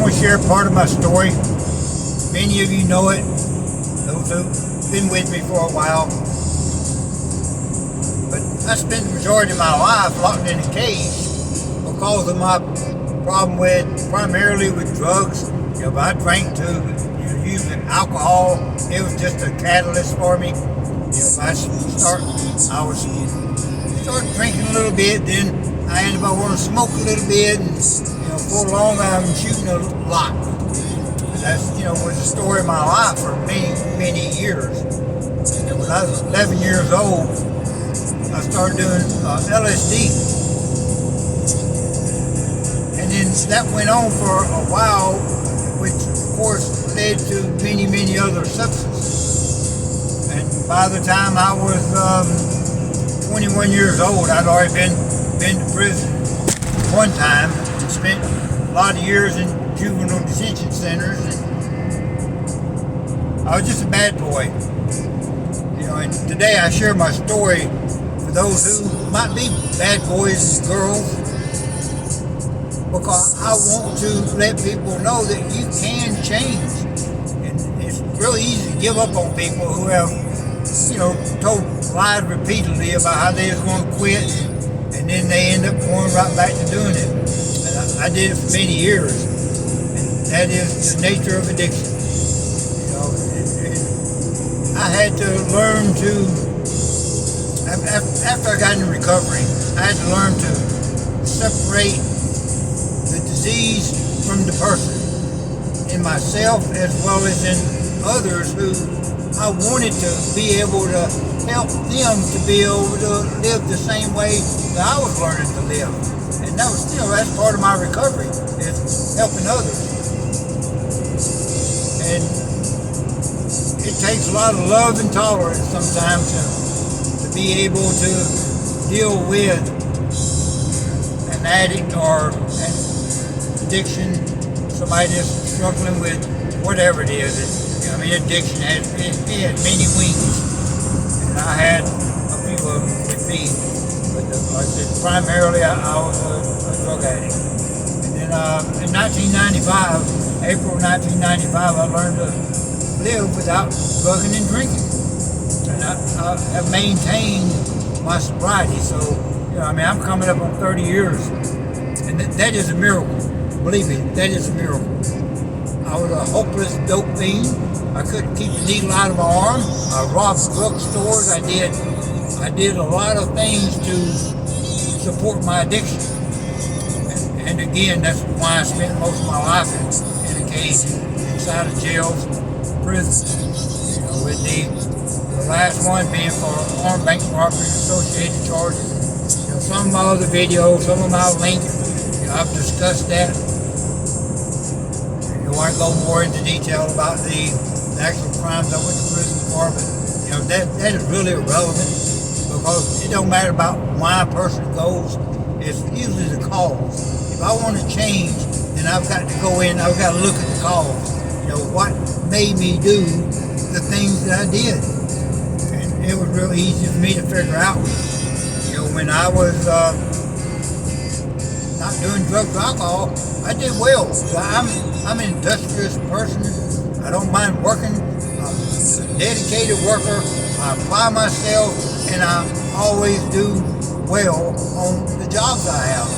want to share part of my story. Many of you know it, those who've been with me for a while. But I spent the majority of my life locked in a cage because of my problem primarily with drugs. But I drank too, but using alcohol, it was just a catalyst for me. I was started drinking a little bit, then I ended up wanting to smoke a little bit, and for long I'm shooting a lot. That's was the story of my life for many years. And when I was 11 years old, I started doing LSD, and then that went on for a while, which of course led to many other substances. And by the time I was 21 years old, I'd already been to prison one time and spent a lot of years in juvenile detention centers. And I was just a bad boy. And today I share my story for those who might be bad boys and girls, because I want to let people know that you can change. And it's really easy to give up on people who have told lied repeatedly about how they was going to quit, and then they end up going right back to doing it. And I did it for many years, and that is the nature of addiction. I had to learn to, after I got into recovery, I had to learn to separate the disease from the person, in myself as well as in others who I wanted to be able to help them to be able to live the same way that I was learning to live. And that's part of my recovery, is helping others. And it takes a lot of love and tolerance sometimes to be able to deal with an addict or an addiction, somebody that's struggling with whatever it is. Addiction had many wings, and I had a few of them with me. But like I said, primarily I was a drug addict. And then in 1995, April 1995, I learned to live without drugging and drinking, and I have maintained my sobriety. So I'm coming up on 30 years, and that is a miracle. Believe me, that is a miracle. I was a hopeless dope fiend. I couldn't keep the needle out of my arm. I robbed drugstores. I did a lot of things to support my addiction. And again, that's why I spent most of my life in a cage, inside of jails, prisons. With the last one being for armed bank robbery and associated charges. Some of my other videos, some of my links, I've discussed that. I go more into detail about the actual crimes I went to prison for, but that is really irrelevant, because it don't matter about why a person goes. It's usually the cause. If I want to change, then I've got to go in, I've got to look at the cause. What made me do the things that I did. And it was really easy for me to figure out. When I was not doing drugs or alcohol, I did well. I'm an industrious person. I don't mind working. I'm a dedicated worker. I apply myself, and I always do well on the jobs I have.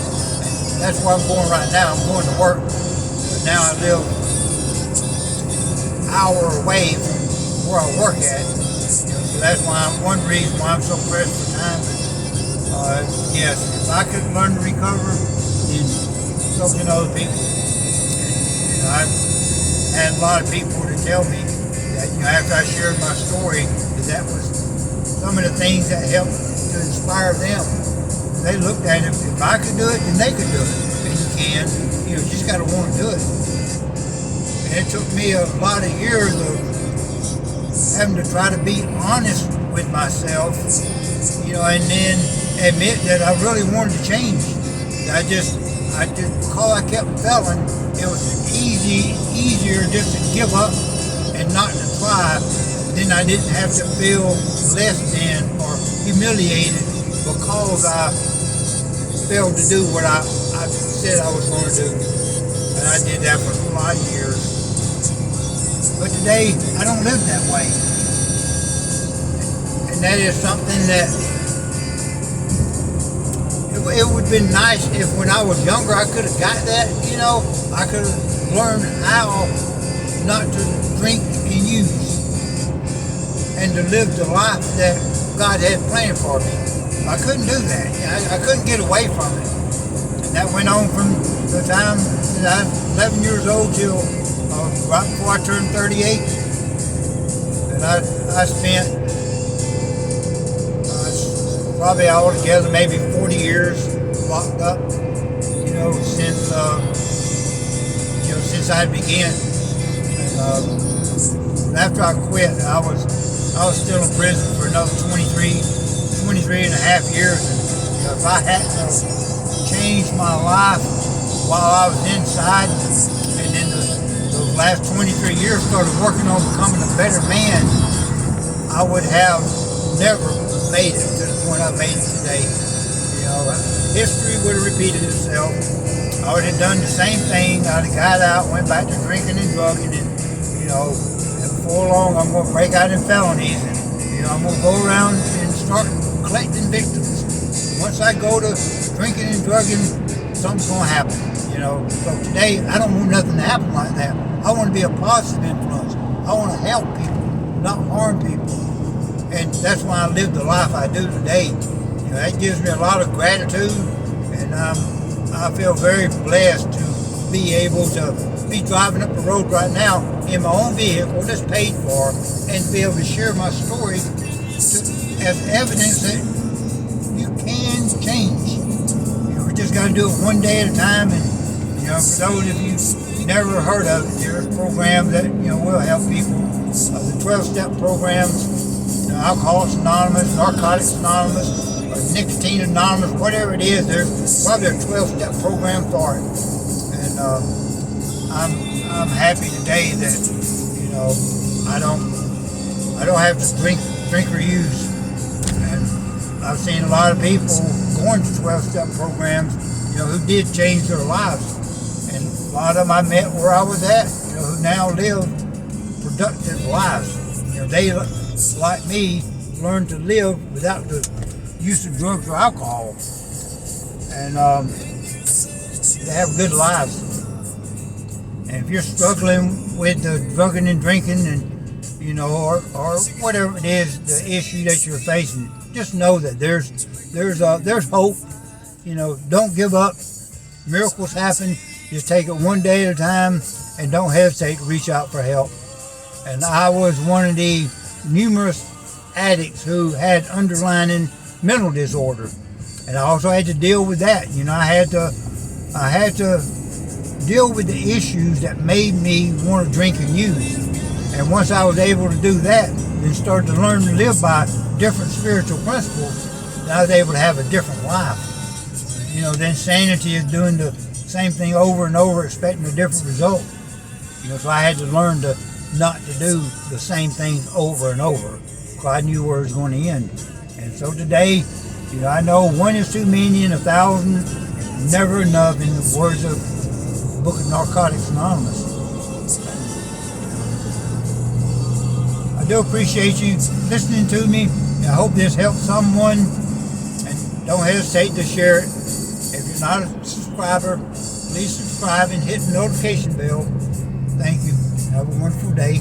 And that's where I'm going right now. I'm going to work, but now I live an hour away from where I work at. So that's one reason why I'm so pressed for time. But yes, if I could learn to recover, then so can other people. I've had a lot of people to tell me that after I shared my story, that was some of the things that helped to inspire them. They looked at it, if I could do it, then they could do it. And you can, you just got to want to do it. And it took me a lot of years of having to try to be honest with myself, and then admit that I really wanted to change. I just because I kept failing, it was easier just to give up and not to try. Then I didn't have to feel less than or humiliated because I failed to do what I said I was going to do. And I did that for a lot of years. But today, I don't live that way. And that is something that it would have been nice if when I was younger I could have got that, I could have learned how not to drink and use and to live the life that God had planned for me. I couldn't do that. I couldn't get away from it. And that went on from the time that I was 11 years old till right before I turned 38. And I spent probably altogether maybe 40 years locked up, since I began. And after I quit, I was still in prison for another 23 and a half years. And if I hadn't changed my life while I was inside, and then those last 23 years started working on becoming a better man, I would have never made it to the point I made it today. History would have repeated itself. I would have done the same thing. I'd have got out, went back to drinking and drugging, and before long I'm going to break out in felonies, and I'm going to go around and start collecting victims. Once I go to drinking and drugging, something's going to happen. So today I don't want nothing to happen like that. I want to be a positive influence. I want to help people, not harm people. And that's why I live the life I do today. That gives me a lot of gratitude, and I feel very blessed to be able to be driving up the road right now in my own vehicle that's paid for, and be able to share my story as evidence that you can change. We just got to do it one day at a time. And for those of you who never heard of it, there's programs that will help people. The 12-step programs, Alcoholics Anonymous, Narcotics Anonymous, or Nicotine Anonymous, whatever it is, there's probably a 12-step program for it. And I'm happy today that I don't have to drink or use. And I've seen a lot of people going to 12-step programs, who did change their lives. And a lot of them I met where I was at, who now live productive lives. They, like me, learned to live without the use of drugs or alcohol. And they have good lives. And if you're struggling with the drugging and drinking, and or whatever it is, the issue that you're facing, just know that there's hope. Don't give up. Miracles happen. Just take it one day at a time, and don't hesitate to reach out for help. And I was one of the numerous addicts who had underlying mental disorder, and I also had to deal with that. I had to deal with the issues that made me want to drink and use. And once I was able to do that, then started to learn to live by different spiritual principles, then I was able to have a different life. The insanity is doing the same thing over and over, expecting a different result. So I had to learn to not to do the same things over and over, because I knew where it was going to end. And so today, I know one is too many and 1,000 is never enough, in the words of the book of Narcotics Anonymous. I do appreciate you listening to me. I hope this helps someone, and don't hesitate to share it. If you're not a subscriber, please subscribe and hit the notification bell. Thank you. Have a wonderful day.